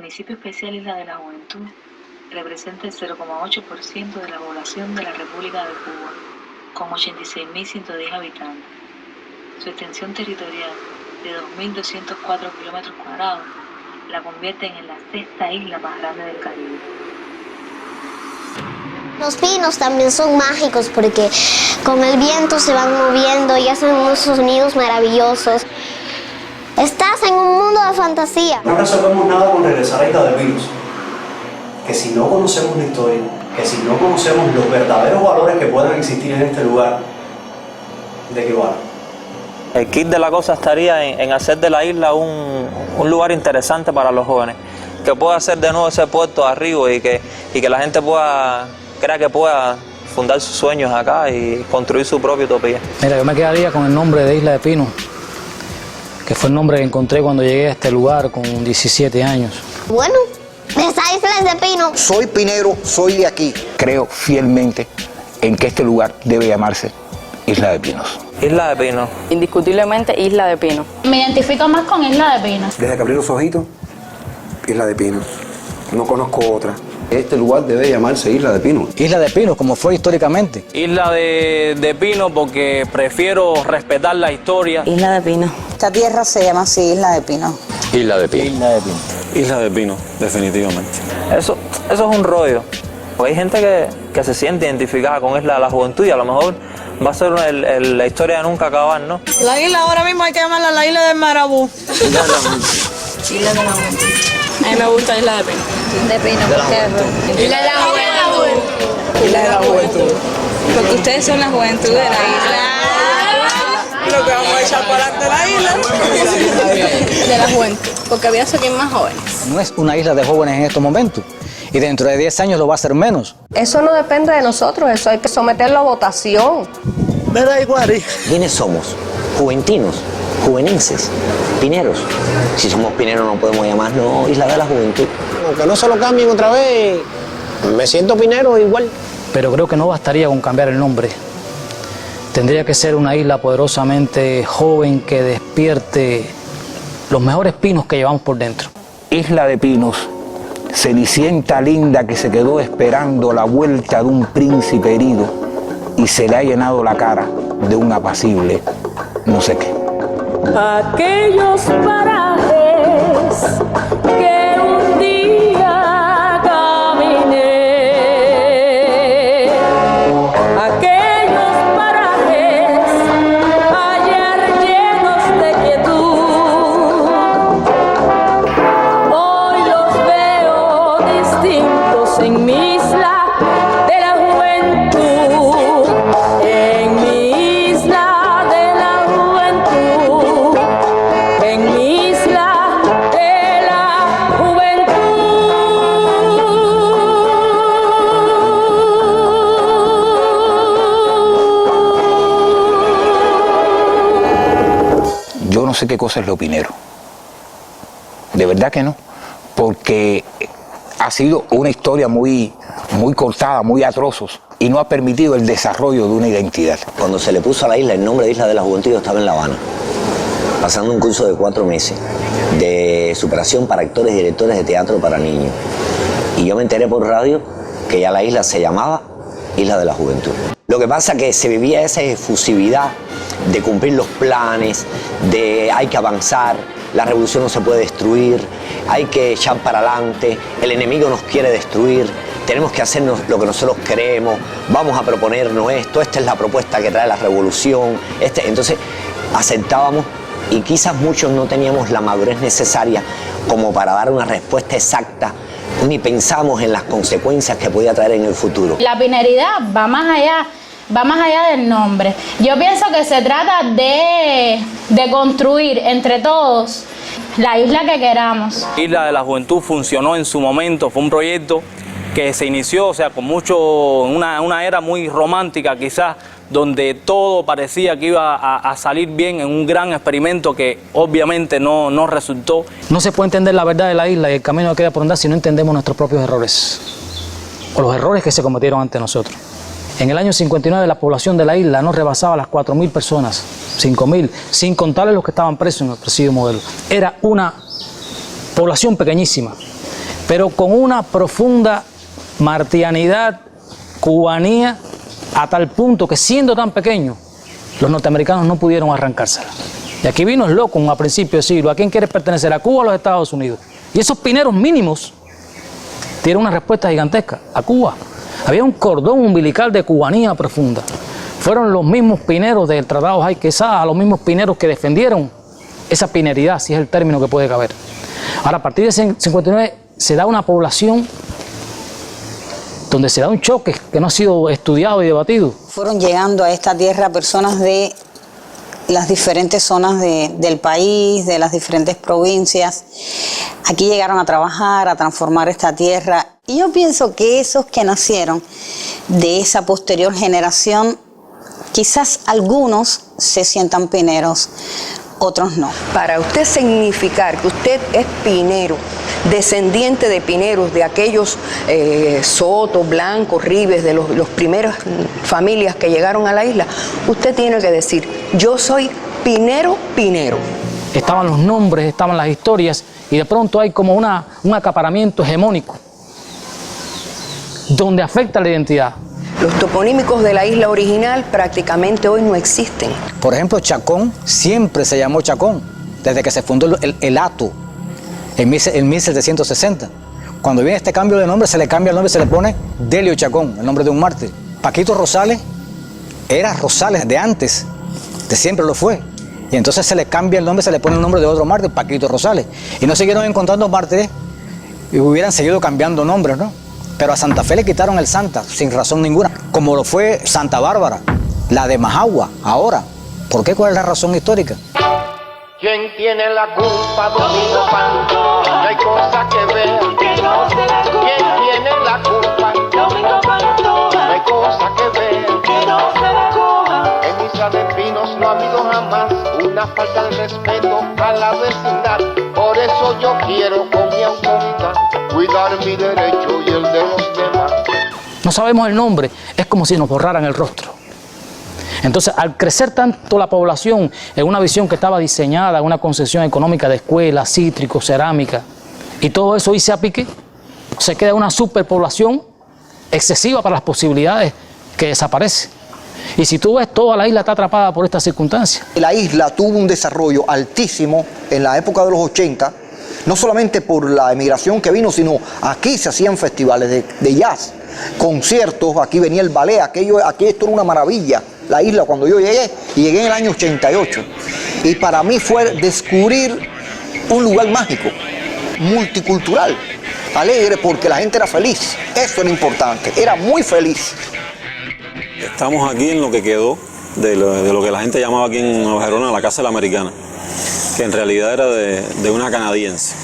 municipio especial Isla de la Juventud representa el 0,8% de la población de la República de Cuba, con 86.110 habitantes. Su extensión territorial de 2.204 kilómetros cuadrados la convierten en la sexta isla más grande del Caribe. Los pinos también son mágicos porque con el viento se van moviendo y hacen unos sonidos maravillosos. Estás en un mundo de fantasía. No resolvemos nada con regresar a Isla de Pinos. Que si no conocemos la historia, que si no conocemos los verdaderos valores que puedan existir en este lugar, ¿de qué vale? El kit de la cosa estaría en hacer de la isla un lugar interesante para los jóvenes, que pueda hacer de nuevo ese puerto arriba y que la gente crea que pueda fundar sus sueños acá y construir su propia utopía. Mira, yo me quedaría con el nombre de Isla de Pinos, que fue el nombre que encontré cuando llegué a este lugar con 17 años. Bueno, esa isla es de pino. Soy pinero, soy de aquí. Creo fielmente en que este lugar debe llamarse Isla de Pinos. Isla de Pinos. Indiscutiblemente Isla de Pinos. Me identifico más con Isla de Pinos. Desde que abrí los ojitos, Isla de Pinos. No conozco otra. Este lugar debe llamarse Isla de Pinos. Isla de Pinos, como fue históricamente. Isla de Pinos porque prefiero respetar la historia. Isla de Pinos. Esta tierra se llama así, Isla de Pinos. Isla de Pinos. Isla de Pinos. Isla de Pinos, definitivamente. Eso es un rollo. Porque hay gente que se siente identificada con Isla de la Juventud y a lo mejor va a ser la historia de nunca acabar, ¿no? La isla ahora mismo hay que llamarla la Isla del Marabú. Isla de la Juventud. A mí me gusta Isla de Pinos. De Pinos, porque Isla de la Juventud. Isla de la Juventud. Porque ustedes son la juventud de la isla. Lo que vamos a echar para adelante de la isla. De la Juventud. Porque había alguien más jóvenes. No es una isla de jóvenes en estos momentos. Y dentro de 10 años lo va a ser menos. Eso no depende de nosotros, eso hay que someterlo a votación. Me da igual. ¿Quiénes somos? Juventinos, juvenenses, pineros. Si somos pineros no podemos llamarnos Isla de la Juventud. Aunque no se lo cambien otra vez, me siento pinero igual. Pero creo que no bastaría con cambiar el nombre. Tendría que ser una isla poderosamente joven que despierte los mejores pinos que llevamos por dentro. Isla de Pinos, cenicienta linda que se quedó esperando la vuelta de un príncipe herido y se le ha llenado la cara de un apacible no sé qué. Aquellos parajes que un día caminé, aquellos parajes ayer llenos de quietud, hoy los veo distintos en mi isla de la juventud, en mi isla de la juventud, en mi isla de la juventud. Yo no sé qué cosa es lo pinero. De verdad que no. Porque ha sido una historia muy cortada, muy atrozos, y no ha permitido el desarrollo de una identidad. Cuando se le puso a la isla el nombre de Isla de la Juventud, yo estaba en La Habana, pasando un curso de 4 meses de superación para actores y directores de teatro para niños. Y yo me enteré por radio que ya la isla se llamaba Isla de la Juventud. Lo que pasa es que se vivía esa efusividad de cumplir los planes, de hay que avanzar, la revolución no se puede destruir, hay que echar para adelante, el enemigo nos quiere destruir, tenemos que hacernos lo que nosotros queremos, vamos a proponernos esto, esta es la propuesta que trae la revolución. Entonces aceptábamos y quizás muchos no teníamos la madurez necesaria como para dar una respuesta exacta, ni pensamos en las consecuencias que podía traer en el futuro. La pineridad va más allá del nombre. Yo pienso que se trata de construir entre todos la isla que queramos. Isla de la Juventud funcionó en su momento, fue un proyecto que se inició, o sea, con una era muy romántica quizás, donde todo parecía que iba a salir bien en un gran experimento que obviamente no resultó. No se puede entender la verdad de la isla y el camino que queda por andar si no entendemos nuestros propios errores o los errores que se cometieron ante nosotros. En el año 59 la población de la isla no rebasaba las 4.000 personas, 5.000, sin contarles los que estaban presos en el presidio Modelo. Era una población pequeñísima. pero con una profunda martianidad, cubanía, a tal punto que siendo tan pequeños, los norteamericanos no pudieron arrancársela. Y aquí vino el loco a principio de siglo. ¿A quién quieres pertenecer? ¿A Cuba o a los Estados Unidos? Y esos pineros mínimos tienen una respuesta gigantesca: a Cuba. Había un cordón umbilical de cubanía profunda. Fueron los mismos pineros del Tratado Jay Quesada, los mismos pineros que defendieron esa pineridad, si es el término que puede caber. Ahora, a partir de 59 se da una población donde se da un choque que no ha sido estudiado y debatido. Fueron llegando a esta tierra personas de las diferentes zonas del país, de las diferentes provincias. Aquí llegaron a trabajar, a transformar esta tierra. Y yo pienso que esos que nacieron de esa posterior generación, quizás algunos se sientan pineros, otros no. Para usted significar que usted es pinero, descendiente de pineros, de aquellos Soto, Blanco, Ribes, de los primeras familias que llegaron a la isla, usted tiene que decir: yo soy pinero, pinero. Estaban los nombres, estaban las historias, y de pronto hay como un acaparamiento hegemónico donde afecta la identidad. Los toponímicos de la isla original prácticamente hoy no existen. Por ejemplo, Chacón siempre se llamó Chacón, desde que se fundó el hato en 1760. Cuando viene este cambio de nombre, se le cambia el nombre, se le pone Delio Chacón, el nombre de un mártir. Paquito Rosales era Rosales de antes, de siempre lo fue. Y entonces se le cambia el nombre, se le pone el nombre de otro mártir, Paquito Rosales. Y no siguieron encontrando mártires y hubieran seguido cambiando nombres, ¿no? Pero a Santa Fe le quitaron el Santa, sin razón ninguna, como lo fue Santa Bárbara, la de Majagua, ahora. ¿Por qué? ¿Cuál es la razón histórica? ¿Quién tiene la culpa, Domingo Panto? No hay cosa que ver. ¿Quién tiene la culpa, Domingo Panto? No hay cosa que ver. En Isla de Pinos no ha habido jamás una falta de respeto a la vecindad. Por eso yo quiero con mi autoridad cuidar mi derecho y el de los demás. No sabemos el nombre, es como si nos borraran el rostro. Entonces, al crecer tanto la población en una visión que estaba diseñada, en una concepción económica de escuelas, cítricos, cerámica, y todo eso hice a pique, se queda una superpoblación excesiva para las posibilidades que desaparece. Y si tú ves, toda la isla está atrapada por estas circunstancias. La isla tuvo un desarrollo altísimo en la época de los 80, no solamente por la emigración que vino, sino aquí se hacían festivales de jazz, conciertos, aquí venía el ballet, aquí esto era una maravilla, la isla cuando yo llegué, y llegué en el año 88. Y para mí fue descubrir un lugar mágico, multicultural, alegre, porque la gente era feliz, eso era importante, era muy feliz. Estamos aquí en lo que quedó de lo que la gente llamaba aquí en Nueva Gerona la Casa de la Americana, que en realidad era de una canadiense.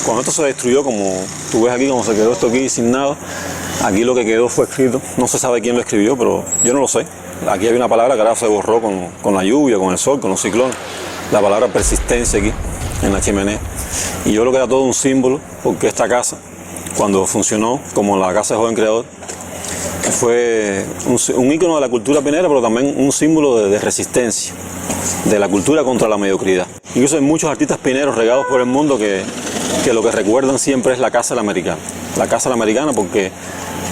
Cuando esto se destruyó, como tú ves aquí, como se quedó esto aquí sin nada, aquí lo que quedó fue escrito, no se sabe quién lo escribió, pero yo no lo sé. Aquí hay una palabra que ahora se borró con la lluvia, con el sol, con los ciclones, la palabra persistencia aquí, en la chimenea. Y yo creo que era todo un símbolo, porque esta casa, cuando funcionó como la Casa de Joven Creador, fue un ícono de la cultura pinera, pero también un símbolo de resistencia, de la cultura contra la mediocridad. Incluso hay muchos artistas pineros regados por el mundo que lo que recuerdan siempre es la Casa de la Americana. La Casa de la Americana, porque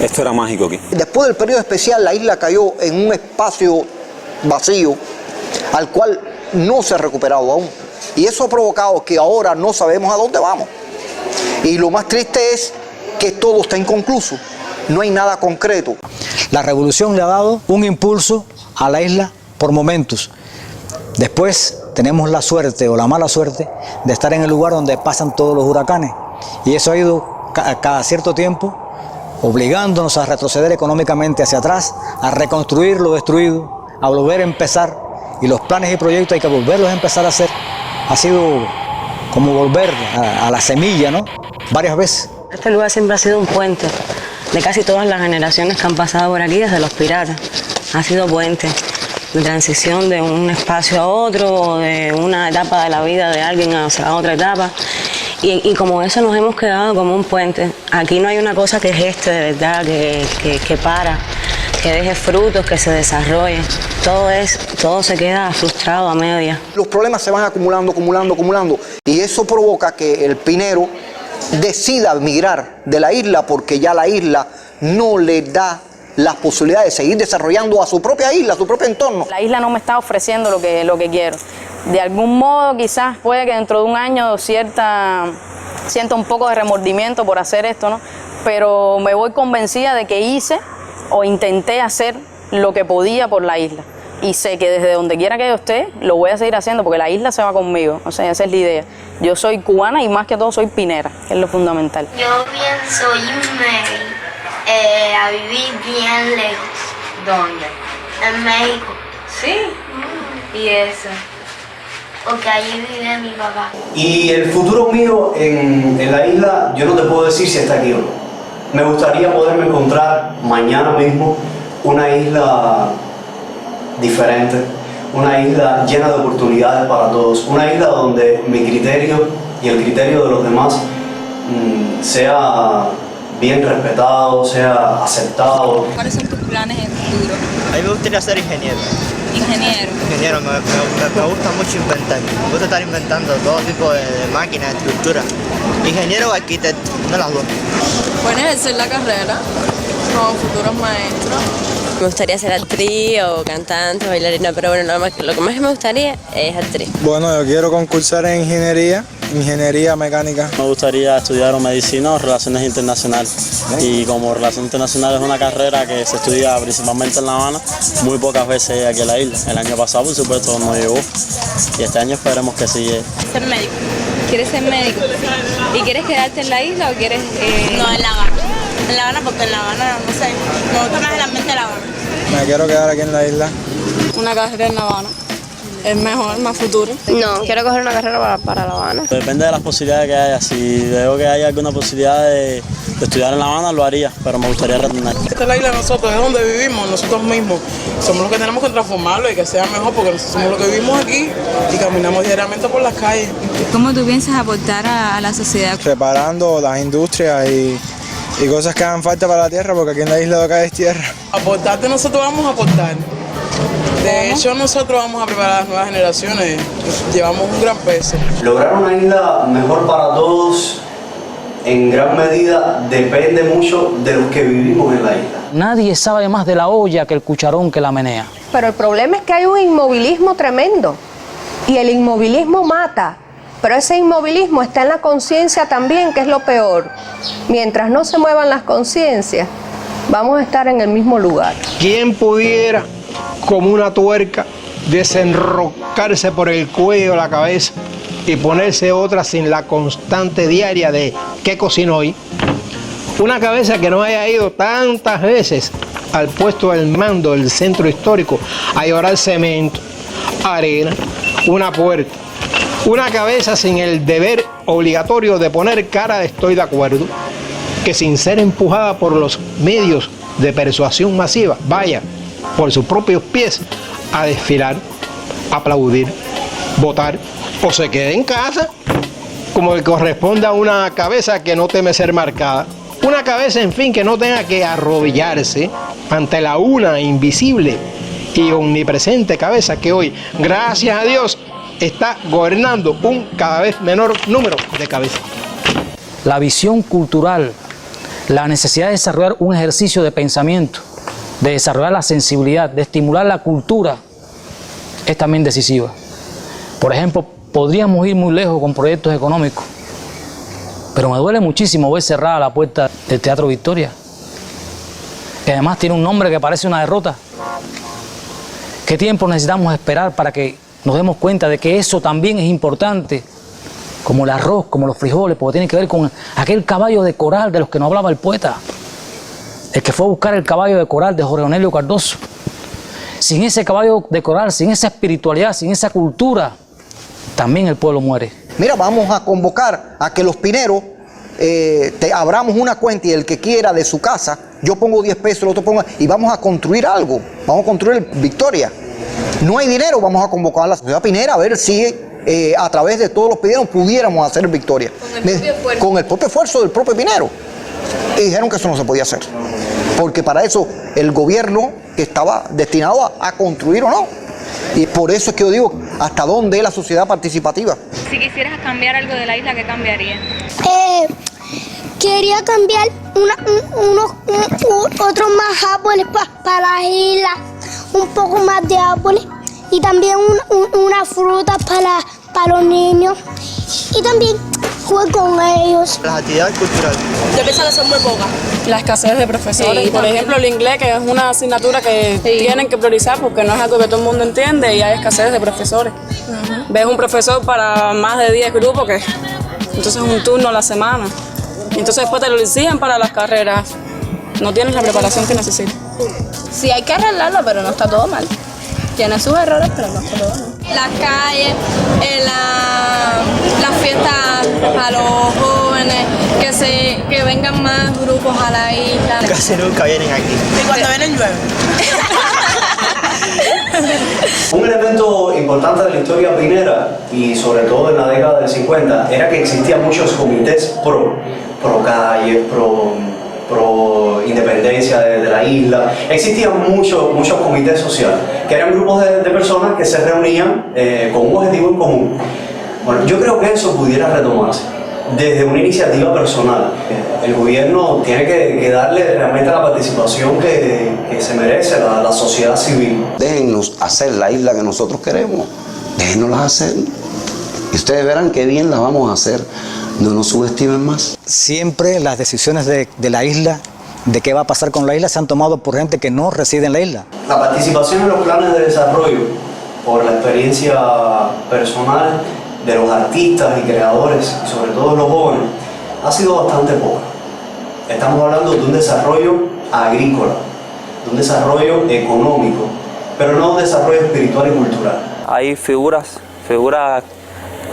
esto era mágico aquí. Después del periodo especial, la isla cayó en un espacio vacío al cual no se ha recuperado aún. Y eso ha provocado que ahora no sabemos a dónde vamos. Y lo más triste es que todo está inconcluso. No hay nada concreto. La revolución le ha dado un impulso a la isla por momentos. Después tenemos la suerte o la mala suerte de estar en el lugar donde pasan todos los huracanes. Y eso ha ido cada cierto tiempo obligándonos a retroceder económicamente hacia atrás, a reconstruir lo destruido, a volver a empezar. Y los planes y proyectos hay que volverlos a empezar a hacer. Ha sido como volver a la semilla, ¿no? Varias veces. Este lugar siempre ha sido un puente de casi todas las generaciones que han pasado por aquí desde los piratas. Ha sido puente de transición de un espacio a otro, o de una etapa de la vida de alguien hacia otra etapa. Y como eso nos hemos quedado como un puente. Aquí no hay una cosa que geste de verdad, que para, que deje frutos, que se desarrolle. Todo se queda frustrado a media. Los problemas se van acumulando, acumulando. Y eso provoca que el pinero decida emigrar de la isla porque ya la isla no le da las posibilidades de seguir desarrollando a su propia isla, a su propio entorno. La isla no me está ofreciendo lo que quiero. De algún modo quizás puede que dentro de un año sienta un poco de remordimiento por hacer esto, ¿no? Pero me voy convencida de que hice o intenté hacer lo que podía por la isla. Y sé que desde donde quiera que yo esté, lo voy a seguir haciendo porque la isla se va conmigo. O sea, esa es la idea. Yo soy cubana y más que todo soy pinera, que es lo fundamental. Yo pienso irme a vivir bien lejos. ¿Dónde? En México. ¿Sí? ¿Y eso? Porque allí vive mi papá. Y el futuro mío en la isla, yo no te puedo decir si está aquí o no. Me gustaría poderme encontrar mañana mismo una isla diferente, una isla llena de oportunidades para todos, una isla donde mi criterio y el criterio de los demás sea bien respetado, sea aceptado. ¿Cuáles son tus planes en el futuro? A mí me gustaría ser ingeniero. Ingeniero. Ingeniero, me gusta mucho inventar. Me gusta estar inventando todo tipo de máquinas, estructuras. Ingeniero o arquitecto, no las dos. Puedes ejercer la carrera como futuros maestros. Me gustaría ser actriz o cantante, bailarina, pero bueno, lo que más me gustaría es actriz. Bueno, yo quiero concursar en ingeniería mecánica. Me gustaría estudiar medicina o relaciones internacionales. Y como relaciones internacionales es una carrera que se estudia principalmente en La Habana, muy pocas veces hay aquí en la isla. El año pasado, por supuesto, no llegó. Y este año esperemos que sí llegue. Ser médico. ¿Quieres ser médico? ¿Y quieres quedarte en la isla o quieres...? No, en La Habana. En La Habana porque en La Habana, no sé, me gusta más el ambiente de La Habana. Me quiero quedar aquí en la isla. Una carrera en La Habana. Es mejor, más futuro. No, quiero coger una carrera para La Habana. Depende de las posibilidades que haya. Si veo que hay alguna posibilidad de estudiar en La Habana, lo haría, pero me gustaría retornar. Esta es la isla de nosotros, es donde vivimos, nosotros mismos. Somos los que tenemos que transformarlo y que sea mejor porque nosotros somos los que vivimos aquí y caminamos diariamente por las calles. ¿Cómo tú piensas aportar a la sociedad? Reparando las industrias y cosas que hagan falta para la tierra, porque aquí en la isla lo que hay es tierra. Aportarte nosotros vamos a aportar. De hecho, nosotros vamos a preparar a las nuevas generaciones. Llevamos un gran peso. Lograr una isla mejor para todos, en gran medida, depende mucho de los que vivimos en la isla. Nadie sabe más de la olla que el cucharón que la menea. Pero el problema es que hay un inmovilismo tremendo y el inmovilismo mata. Pero ese inmovilismo está en la conciencia también, que es lo peor. Mientras no se muevan las conciencias, vamos a estar en el mismo lugar. ¿Quién pudiera, como una tuerca, desenroscarse por el cuello, la cabeza y ponerse otra sin la constante diaria de ¿qué cocino hoy? Una cabeza que no haya ido tantas veces al puesto del mando del centro histórico a llevar cemento, arena, una puerta. Una cabeza sin el deber obligatorio de poner cara de estoy de acuerdo, que sin ser empujada por los medios de persuasión masiva, vaya por sus propios pies a desfilar, aplaudir, votar o se quede en casa, como que corresponde a una cabeza que no teme ser marcada. Una cabeza, en fin, que no tenga que arrodillarse ante la una invisible y omnipresente cabeza que hoy, gracias a Dios, está gobernando un cada vez menor número de cabezas. La visión cultural, la necesidad de desarrollar un ejercicio de pensamiento, de desarrollar la sensibilidad, de estimular la cultura, es también decisiva. Por ejemplo, podríamos ir muy lejos con proyectos económicos, pero me duele muchísimo ver cerrada la puerta del Teatro Victoria, que además tiene un nombre que parece una derrota. ¿Qué tiempo necesitamos esperar para que nos demos cuenta de que eso también es importante, como el arroz, como los frijoles, porque tiene que ver con aquel caballo de coral de los que nos hablaba el poeta, el que fue a buscar el caballo de coral de Jorge Onelio Cardoso? Sin ese caballo de coral, sin esa espiritualidad, sin esa cultura, también el pueblo muere. Mira, vamos a convocar a que los pineros abramos una cuenta y el que quiera de su casa, yo pongo 10 pesos, el otro ponga, y vamos a construir algo, vamos a construir Victoria. No hay dinero, vamos a convocar a la sociedad pinera a ver si a través de todos los pineros pudiéramos hacer Victoria. Con el propio esfuerzo del propio pinero. Y dijeron que eso no se podía hacer, porque para eso el gobierno estaba destinado a construir o no. Y por eso es que yo digo, ¿hasta dónde es la sociedad participativa? Si quisieras cambiar algo de la isla, ¿qué cambiaría? quería cambiar otros más árboles para la isla, un poco más de árboles y también una fruta para los niños y también jugar con ellos. Las actividades culturales. Yo pienso que son muy pocas. La escasez de profesores. Sí, por ejemplo, el inglés, que es una asignatura que tienen que priorizar porque no es algo que todo el mundo entiende y hay escasez de profesores. Ves un profesor para más de 10 grupos, que entonces es un turno a la semana. Y entonces después te lo exigen para las carreras. No tienes la preparación que necesitas. Sí, hay que arreglarlo, pero no está todo mal. Tiene sus errores, pero no está todo mal. Las calles, las fiestas a los jóvenes, que vengan más grupos a la isla. Casi nunca vienen aquí. Y cuando vienen llueve. Un elemento importante de la historia pinera, y sobre todo en la década del 50, era que existían muchos comités pro calle, pro independencia de la isla. Existían muchos comités sociales, que eran grupos de personas que se reunían con un objetivo en común. Bueno, yo creo que eso pudiera retomarse desde una iniciativa personal. El gobierno tiene que darle realmente la participación que se merece la sociedad civil. Déjennos hacer la isla que nosotros queremos, déjennosla hacer. Y ustedes verán qué bien la vamos a hacer. No nos subestimen más. Siempre las decisiones de la isla, de qué va a pasar con la isla, se han tomado por gente que no reside en la isla. La participación en los planes de desarrollo, por la experiencia personal de los artistas y creadores, y sobre todo los jóvenes, ha sido bastante poca. Estamos hablando de un desarrollo agrícola, de un desarrollo económico, pero no un desarrollo espiritual y cultural. Hay figuras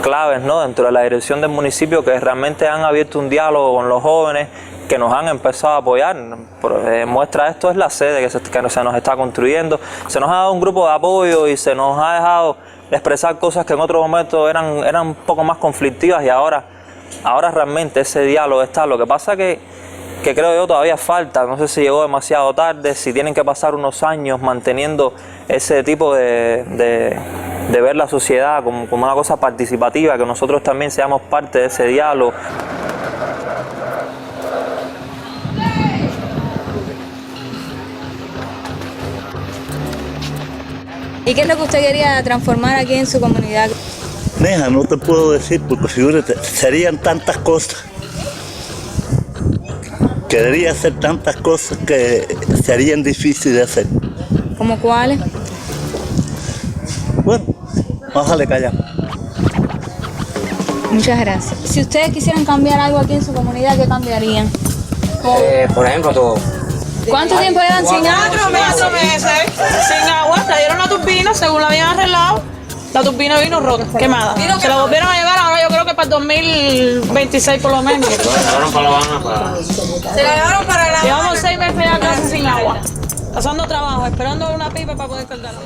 claves, ¿no?, dentro de la dirección del municipio que realmente han abierto un diálogo con los jóvenes, que nos han empezado a apoyar. Muestra esto es la sede que se nos está construyendo. Se nos ha dado un grupo de apoyo y se nos ha dejado expresar cosas que en otros momentos eran un poco más conflictivas, y ahora realmente ese diálogo está. Lo que pasa que creo yo todavía falta, no sé si llegó demasiado tarde, si tienen que pasar unos años manteniendo ese tipo de ver la sociedad como una cosa participativa, que nosotros también seamos parte de ese diálogo. ¿Y qué es lo que usted quería transformar aquí en su comunidad? Neja, no te puedo decir porque figúrate, serían tantas cosas. Quería hacer tantas cosas que serían difíciles de hacer. ¿Cómo cuáles? Bueno, bájale callamos. Muchas gracias. Si ustedes quisieran cambiar algo aquí en su comunidad, ¿qué cambiarían? Por ejemplo, todo. ¿Cuánto tiempo llevan sin agua? 4 meses sin agua. Trajeron la turbina, según la habían arreglado. La turbina vino rota, quemada. Se la volvieron a llevar ahora, yo creo que para el 2026 por lo menos. Se la llevaron para La Habana. Se la llevaron para La Habana. Llevamos 6 meses ya casi sin agua. Pasando trabajo, esperando una pipa para poder cargarla.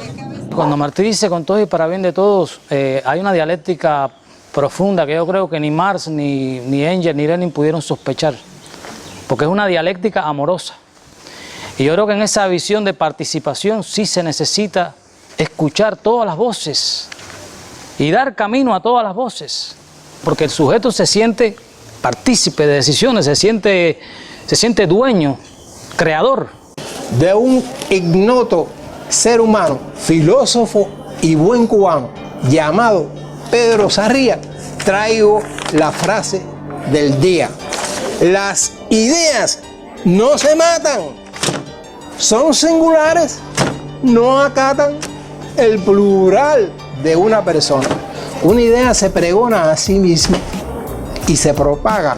Cuando Martí dice con todo y para bien de todos, hay una dialéctica profunda que yo creo que ni Marx, ni Engels, ni Lenin pudieron sospechar, porque es una dialéctica amorosa. Y yo creo que en esa visión de participación sí se necesita escuchar todas las voces y dar camino a todas las voces, porque el sujeto se siente partícipe de decisiones, se siente dueño, creador. De un ignoto ser humano, filósofo y buen cubano llamado Pedro Sarria, traigo la frase del día. Las ideas no se matan, son singulares, no acatan el plural de una persona. Una idea se pregona a sí misma y se propaga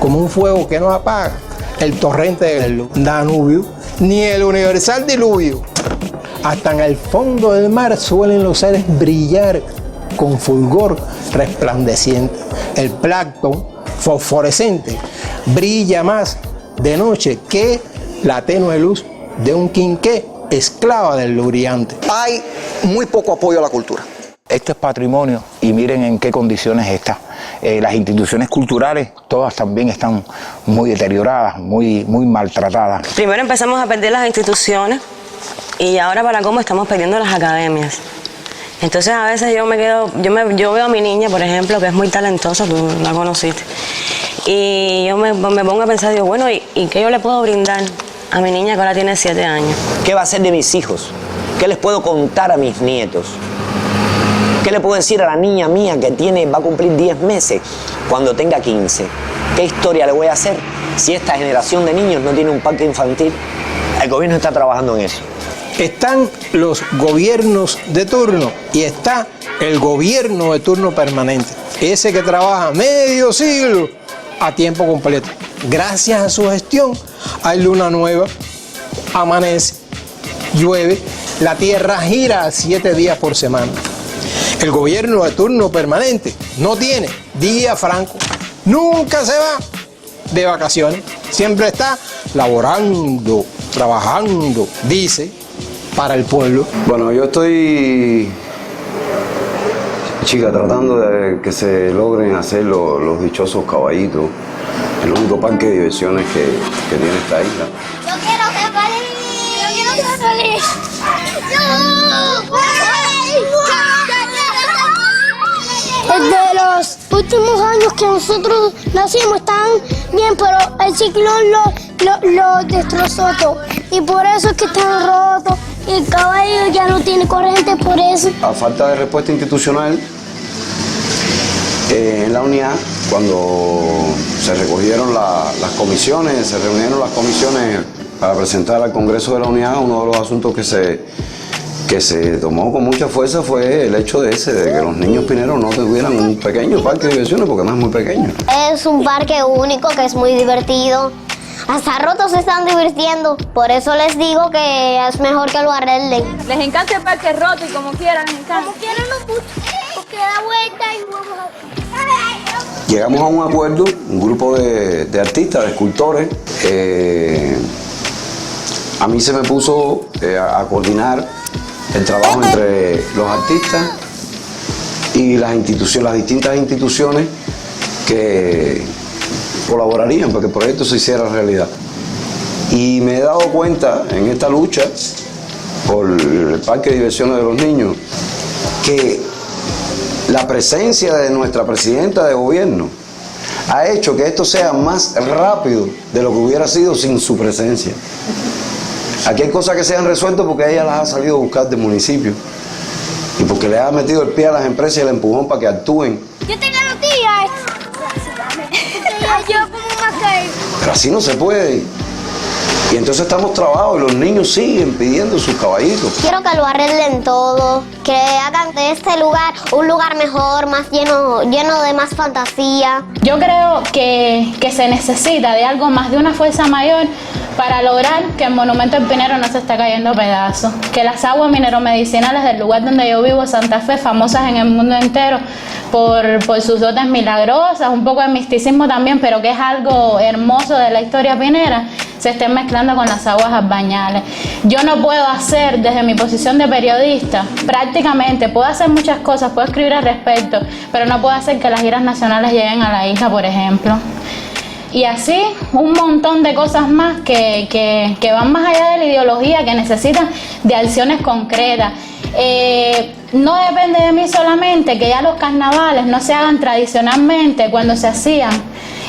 como un fuego que no apaga el torrente del Danubio ni el universal diluvio. Hasta en el fondo del mar suelen los seres brillar con fulgor resplandeciente. El plancton fosforescente brilla más de noche que la tenue luz de un quinqué esclava del brillante. Hay muy poco apoyo a la cultura. Esto es patrimonio y miren en qué condiciones está. Las instituciones culturales todas también están muy deterioradas, muy maltratadas. Primero empezamos a perder las instituciones y ahora para cómo estamos perdiendo las academias. Entonces a veces yo veo a mi niña, por ejemplo, que es muy talentosa, tú la conociste, Y yo me pongo a pensar, digo, bueno, ¿y qué yo le puedo brindar a mi niña que ahora tiene 7 años? ¿Qué va a ser de mis hijos? ¿Qué les puedo contar a mis nietos? ¿Qué le puedo decir a la niña mía que va a cumplir 10 meses cuando tenga 15? ¿Qué historia le voy a hacer si esta generación de niños no tiene un parque infantil? El gobierno está trabajando en eso. Están los gobiernos de turno y está el gobierno de turno permanente. Ese que trabaja medio siglo a tiempo completo. Gracias a su gestión hay luna nueva, amanece, llueve, la tierra gira 7 días por semana. El gobierno de turno permanente no tiene día franco, nunca se va de vacaciones, siempre está laborando, trabajando, dice, para el pueblo. Bueno, yo estoy, chica, tratando de que se logren hacer los dichosos caballitos, el único parque de diversiones que tiene esta isla. Yo quiero ser feliz. Yo quiero ser feliz. Desde los últimos años que nosotros nacimos están bien, pero el ciclón lo destrozó todo. Y por eso es que están rotos. Y el caballo ya no tiene corriente por eso. A falta de respuesta institucional, en la unidad, cuando se recogieron las comisiones, se reunieron las comisiones para presentar al Congreso de la Unidad, uno de los asuntos que se tomó con mucha fuerza fue el hecho de que los niños pineros no tuvieran un pequeño parque de diversiones, porque no es muy pequeño. Es un parque único que es muy divertido. Hasta rotos se están divirtiendo. Por eso les digo que es mejor que lo arreglen. Les encanta el parque roto y como quieran, les encanta. Como quieran nos gusta, porque da vuelta y vamos a... Llegamos a un acuerdo, un grupo de artistas, de escultores. A mí se me puso a coordinar el trabajo entre los artistas y las distintas instituciones que colaborarían para que el proyecto se hiciera realidad. Y me he dado cuenta en esta lucha por el parque de diversiones de los niños que la presencia de nuestra presidenta de gobierno ha hecho que esto sea más rápido de lo que hubiera sido sin su presencia. Aquí hay cosas que se han resuelto porque ella las ha salido a buscar del municipio y porque le ha metido el pie a las empresas y el empujón para que actúen. Yo tengo noticias. Yo como más que... Pero así no se puede. Y entonces estamos trabados y los niños siguen pidiendo sus caballitos. Quiero que lo arreglen todo, que hagan de este lugar un lugar mejor, más lleno de más fantasía. Yo creo que se necesita de algo más, de una fuerza mayor para lograr que el monumento del Pinero no se esté cayendo a pedazos. Que las aguas mineromedicinales del lugar donde yo vivo, Santa Fe, famosas en el mundo entero por sus dotes milagrosas, un poco de misticismo también, pero que es algo hermoso de la historia pinera, se estén mezclando con las aguas albañales. Yo no puedo hacer, desde mi posición de periodista, prácticamente, puedo hacer muchas cosas, puedo escribir al respecto, pero no puedo hacer que las giras nacionales lleguen a la isla, por ejemplo. Y así un montón de cosas más que van más allá de la ideología, que necesitan de acciones concretas. No depende de mí solamente que ya los carnavales no se hagan tradicionalmente cuando se hacían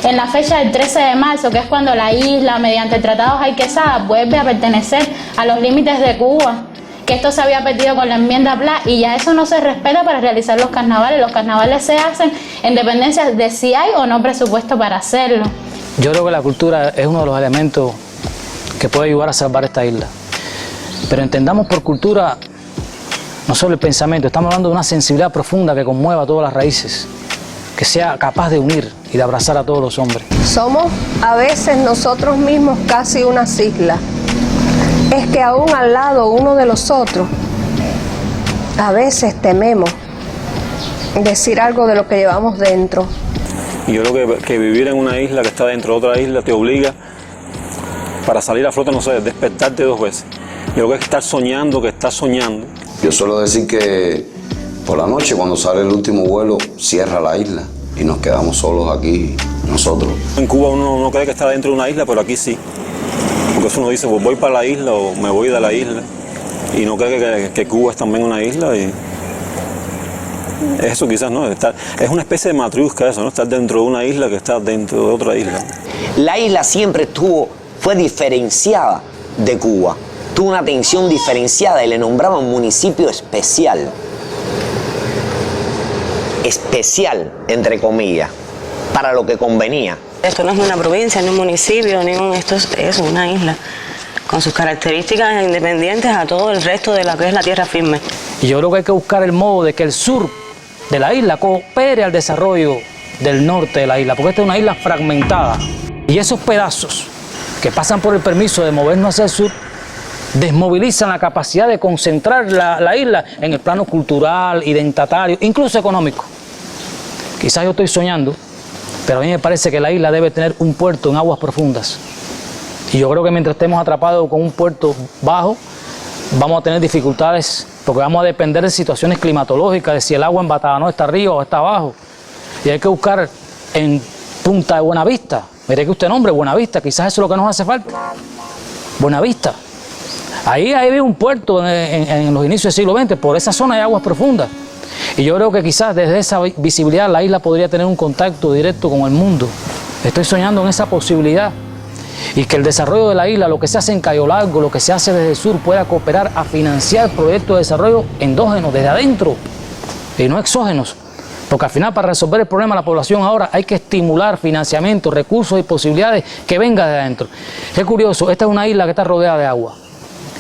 en la fecha del 13 de marzo, que es cuando la isla, mediante tratados Ay Quesada, vuelve a pertenecer a los límites de Cuba, que esto se había perdido con la enmienda Pla, y ya eso no se respeta para realizar los carnavales. Los carnavales se hacen en dependencia de si hay o no presupuesto para hacerlo. Yo creo que la cultura es uno de los elementos que puede ayudar a salvar esta isla. Pero entendamos por cultura no solo el pensamiento, estamos hablando de una sensibilidad profunda que conmueva todas las raíces, que sea capaz de unir y de abrazar a todos los hombres. Somos a veces nosotros mismos casi unas islas. Es que aún al lado uno de los otros, a veces tememos decir algo de lo que llevamos dentro. Y yo creo que vivir en una isla que está dentro de otra isla te obliga, para salir a flote, no sé, despertarte 2 veces. Yo creo que estar soñando, que estás soñando. Yo suelo decir que por la noche, cuando sale el último vuelo, cierra la isla y nos quedamos solos aquí nosotros. En Cuba uno no cree que está dentro de una isla, pero aquí sí. Porque eso uno dice, pues voy para la isla o me voy de la isla. Y no cree que Cuba es también una isla. Eso quizás no, es una especie de matriusca eso, ¿no? Estar dentro de una isla que está dentro de otra isla. La isla siempre fue diferenciada de Cuba, tuvo una atención diferenciada y le nombraban municipio especial. Especial, entre comillas, para lo que convenía. Esto no es una provincia, ni un municipio, esto es una isla, con sus características independientes a todo el resto de lo que es la tierra firme. Y yo creo que hay que buscar el modo de que el sur de la isla coopere al desarrollo del norte de la isla, porque esta es una isla fragmentada. Y esos pedazos que pasan por el permiso de movernos hacia el sur desmovilizan la capacidad de concentrar la isla en el plano cultural, identitario, incluso económico. Quizás yo estoy soñando, pero a mí me parece que la isla debe tener un puerto en aguas profundas. Y yo creo que mientras estemos atrapados con un puerto bajo, vamos a tener dificultades, porque vamos a depender de situaciones climatológicas, de si el agua en Batabanó está arriba o está abajo. Y hay que buscar en Punta de Buenavista. Mire que usted nombre Buenavista, quizás eso es lo que nos hace falta. Buenavista. Ahí hay un puerto en los inicios del siglo XX, por esa zona hay aguas profundas. Y yo creo que quizás desde esa visibilidad la isla podría tener un contacto directo con el mundo. Estoy soñando en esa posibilidad. Y que el desarrollo de la isla, lo que se hace en Cayo Largo, lo que se hace desde el sur, pueda cooperar a financiar proyectos de desarrollo endógenos, desde adentro, y no exógenos. Porque al final, para resolver el problema de la población ahora, hay que estimular financiamiento, recursos y posibilidades que vengan de adentro. Es curioso, esta es una isla que está rodeada de agua.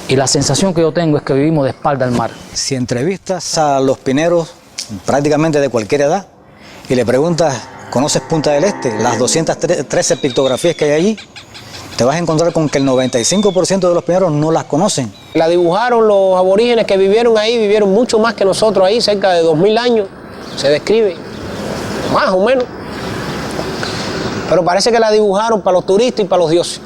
Y la sensación que yo tengo es que vivimos de espalda al mar. Si entrevistas a los pineros prácticamente de cualquier edad y le preguntas, ¿conoces Punta del Este? Las 213 pictografías que hay allí, te vas a encontrar con que el 95% de los pineros no las conocen. La dibujaron los aborígenes que vivieron ahí, vivieron mucho más que nosotros ahí, cerca de 2000 años, se describe, más o menos. Pero parece que la dibujaron para los turistas y para los dioses.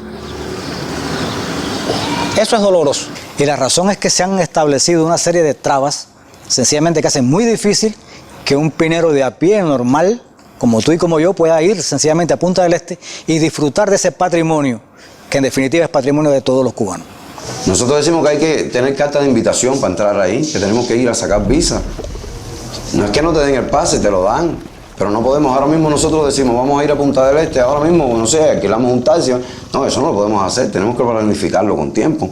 Eso es doloroso. Y la razón es que se han establecido una serie de trabas, sencillamente que hacen muy difícil que un pinero de a pie normal, como tú y como yo, pueda ir sencillamente a Punta del Este y disfrutar de ese patrimonio, que en definitiva es patrimonio de todos los cubanos. Nosotros decimos que hay que tener carta de invitación para entrar ahí, que tenemos que ir a sacar visa. No es que no te den el pase, te lo dan. Pero no podemos, ahora mismo nosotros decimos, vamos a ir a Punta del Este, ahora mismo, no sé, alquilamos un taxi. No, eso no lo podemos hacer, tenemos que planificarlo con tiempo.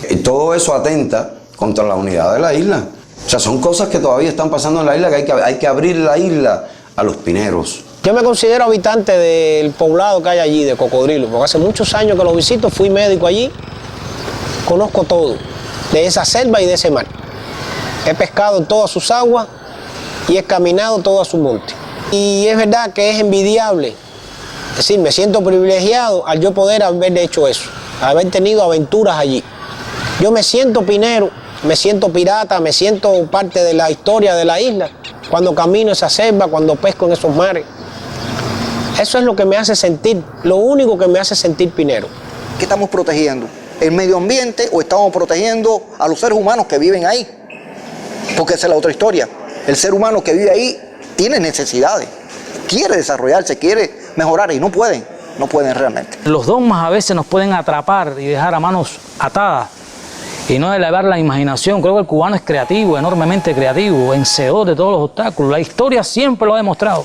Y todo eso atenta contra la unidad de la isla. O sea, son cosas que todavía están pasando en la isla, que hay que abrir la isla a los pineros. Yo me considero habitante del poblado que hay allí, de Cocodrilo, porque hace muchos años que lo visito, fui médico allí, conozco todo, de esa selva y de ese mar. He pescado en todas sus aguas y he caminado todo su monte. Y es verdad que es envidiable, es decir, me siento privilegiado al yo poder haber hecho eso, haber tenido aventuras allí. Yo me siento pinero, me siento pirata, me siento parte de la historia de la isla, cuando camino esa selva, cuando pesco en esos mares. Eso es lo que me hace sentir, lo único que me hace sentir pinero. ¿Qué estamos protegiendo? ¿El medio ambiente o estamos protegiendo a los seres humanos que viven ahí? Porque esa es la otra historia. El ser humano que vive ahí tiene necesidades, quiere desarrollarse, quiere mejorar y no pueden realmente. Los dogmas a veces nos pueden atrapar y dejar a manos atadas y no elevar la imaginación. Creo que el cubano es creativo, enormemente creativo, vencedor de todos los obstáculos. La historia siempre lo ha demostrado.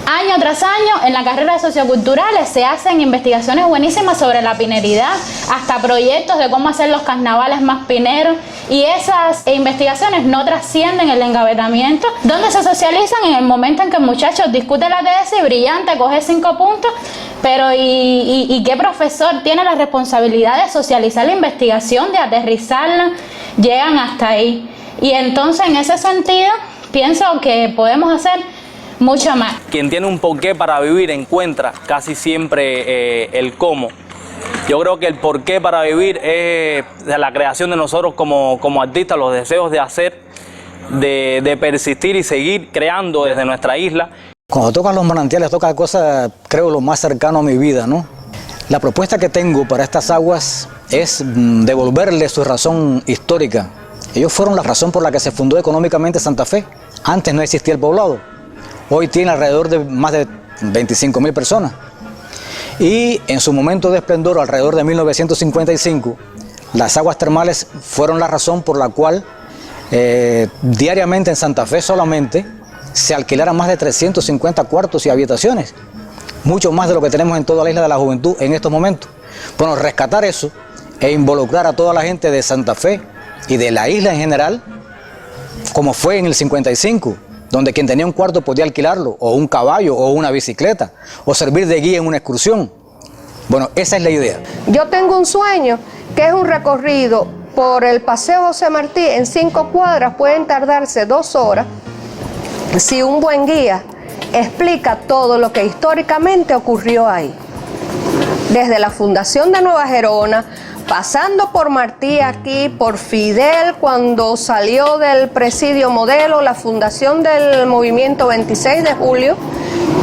Año tras año, en la carrera de socioculturales se hacen investigaciones buenísimas sobre la pineridad, hasta proyectos de cómo hacer los carnavales más pineros, y esas investigaciones no trascienden el engavetamiento, donde se socializan en el momento en que el muchacho discute la tesis, brillante, coge 5 puntos, pero ¿y qué profesor tiene la responsabilidad de socializar la investigación, de aterrizarla? Llegan hasta ahí. Y entonces, en ese sentido, pienso que podemos hacer mucho más. Quien tiene un porqué para vivir encuentra casi siempre el cómo. Yo creo que el porqué para vivir es la creación de nosotros como artistas, los deseos de hacer, de persistir y seguir creando desde nuestra isla. Cuando tocas los manantiales, toca cosas, creo, lo más cercano a mi vida, ¿no? La propuesta que tengo para estas aguas es devolverle su razón histórica. Ellos fueron la razón por la que se fundó económicamente Santa Fe. Antes no existía el poblado. Hoy tiene alrededor de más de 25.000 personas. Y en su momento de esplendor, alrededor de 1955, las aguas termales fueron la razón por la cual diariamente en Santa Fe solamente se alquilaran más de 350 cuartos y habitaciones, mucho más de lo que tenemos en toda la Isla de la Juventud en estos momentos. Bueno, rescatar eso e involucrar a toda la gente de Santa Fe y de la isla en general, como fue en el 55, donde quien tenía un cuarto podía alquilarlo, o un caballo, o una bicicleta, o servir de guía en una excursión. Bueno, esa es la idea. Yo tengo un sueño que es un recorrido por el Paseo José Martí en 5 cuadras, pueden tardarse 2 horas, si un buen guía explica todo lo que históricamente ocurrió ahí. Desde la fundación de Nueva Gerona, pasando por Martí aquí, por Fidel cuando salió del presidio Modelo, la fundación del movimiento 26 de julio,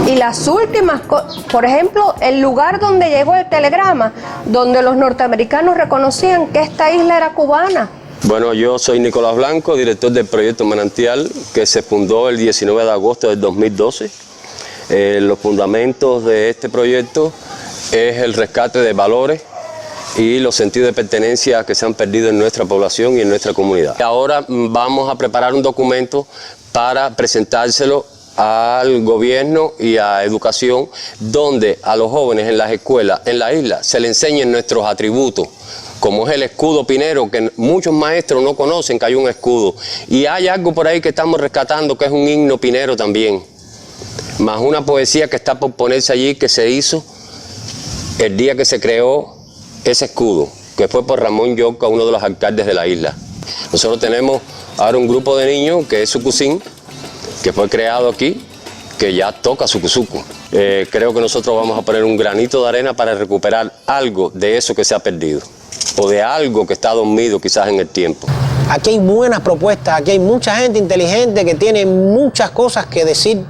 y las últimas, por ejemplo, el lugar donde llegó el telegrama, donde los norteamericanos reconocían que esta isla era cubana. Bueno, yo soy Nicolás Blanco, director del proyecto Manantial, que se fundó el 19 de agosto del 2012. Los fundamentos de este proyecto es el rescate de valores y los sentidos de pertenencia que se han perdido en nuestra población y en nuestra comunidad. Ahora vamos a preparar un documento para presentárselo al gobierno y a educación, donde a los jóvenes en las escuelas, en la isla, se les enseñen nuestros atributos, como es el escudo pinero, que muchos maestros no conocen que hay un escudo. Y hay algo por ahí que estamos rescatando, que es un himno pinero también, más una poesía que está por ponerse allí, que se hizo el día que se creó ese escudo, que fue por Ramón Yorca, uno de los alcaldes de la isla. Nosotros tenemos ahora un grupo de niños que es Sucusín, que fue creado aquí, que ya toca sucusucu. Creo que nosotros vamos a poner un granito de arena para recuperar algo de eso que se ha perdido, o de algo que está dormido quizás en el tiempo. Aquí hay buenas propuestas, aquí hay mucha gente inteligente que tiene muchas cosas que decir.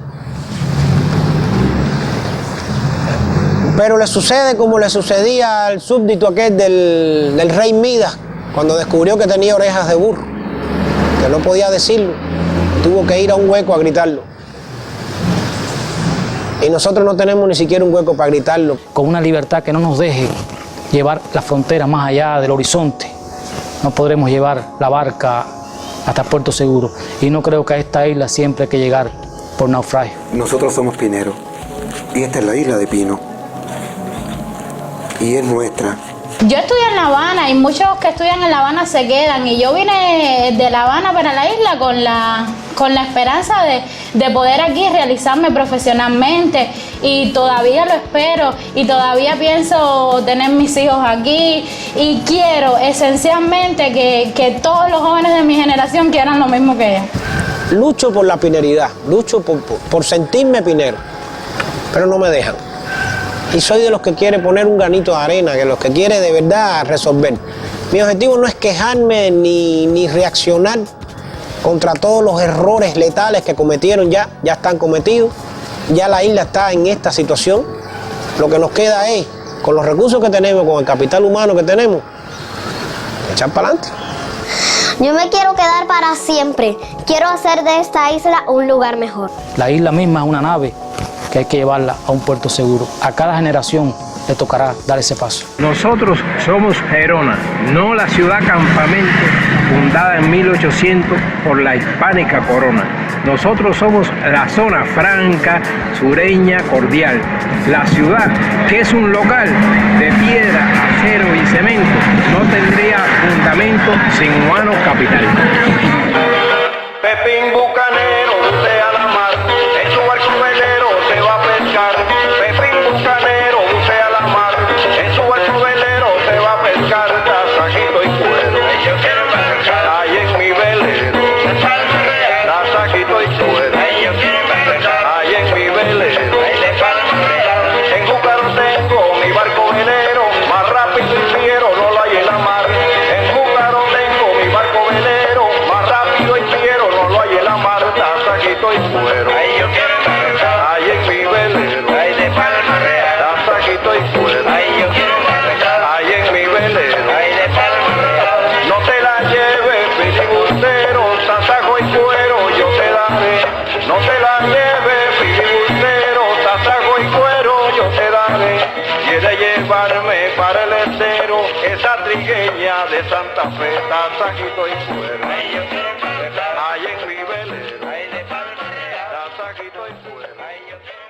Pero le sucede como le sucedía al súbdito aquel del rey Midas, cuando descubrió que tenía orejas de burro, que no podía decirlo, tuvo que ir a un hueco a gritarlo. Y nosotros no tenemos ni siquiera un hueco para gritarlo. Con una libertad que no nos deje llevar la frontera más allá del horizonte, no podremos llevar la barca hasta Puerto Seguro. Y no creo que a esta isla siempre hay que llegar por naufragio. Nosotros somos pineros y esta es la isla de Pino y es nuestra. Yo estudié en La Habana y muchos que estudian en La Habana se quedan, y yo vine de La Habana para la isla con la esperanza de poder aquí realizarme profesionalmente, y todavía lo espero y todavía pienso tener mis hijos aquí, y quiero esencialmente que todos los jóvenes de mi generación quieran lo mismo que yo. Lucho por la pineridad, lucho por sentirme pinero, pero no me dejan. Y soy de los que quiere poner un granito de arena, que los que quiere de verdad resolver. Mi objetivo no es quejarme ni reaccionar contra todos los errores letales que cometieron ya están cometidos. Ya la isla está en esta situación. Lo que nos queda es, con los recursos que tenemos, con el capital humano que tenemos, echar para adelante. Yo me quiero quedar para siempre. Quiero hacer de esta isla un lugar mejor. La isla misma es una nave que hay que llevarla a un puerto seguro. A cada generación le tocará dar ese paso. Nosotros somos Gerona, no la ciudad campamento fundada en 1800 por la hispánica corona. Nosotros somos la zona franca, sureña, cordial. La ciudad, que es un local de piedra, acero y cemento, no tendría fundamento sin humanos capitales. Pepín bucanero, sea la mar, en su barco velero se va a pescar. Pepín bucanero, sea la mar, en su barco velero se va a pescar. Tasajito y cuero, yo quiero pescar. Ahí en mi velero, tasajito y cuero, yo quiero pescar. Ahí en mi velero, en Júcaro tengo mi barco velero, más rápido y fiero no lo hay en la mar. En Júcaro tengo mi barco velero, más rápido y fiero no lo hay en la mar. Tasajito y cuero, ahí yo quiero pescar. Ahí en mi velero, ahí de Palma Real. Tasajito y cuero, ahí yo quiero pescar. Ahí en mi velero, ahí de Palma Real. No te la lleves, filibustero, tasajo y cuero yo te daré. No te la lleves, filibustero, tasajo y cuero yo te daré. Quiere llevarme para el estero, esa trigueña de Santa Fe, tasajito y cuero. Ahí en mi velero, ahí de Palma Real. Sajito y Fuego.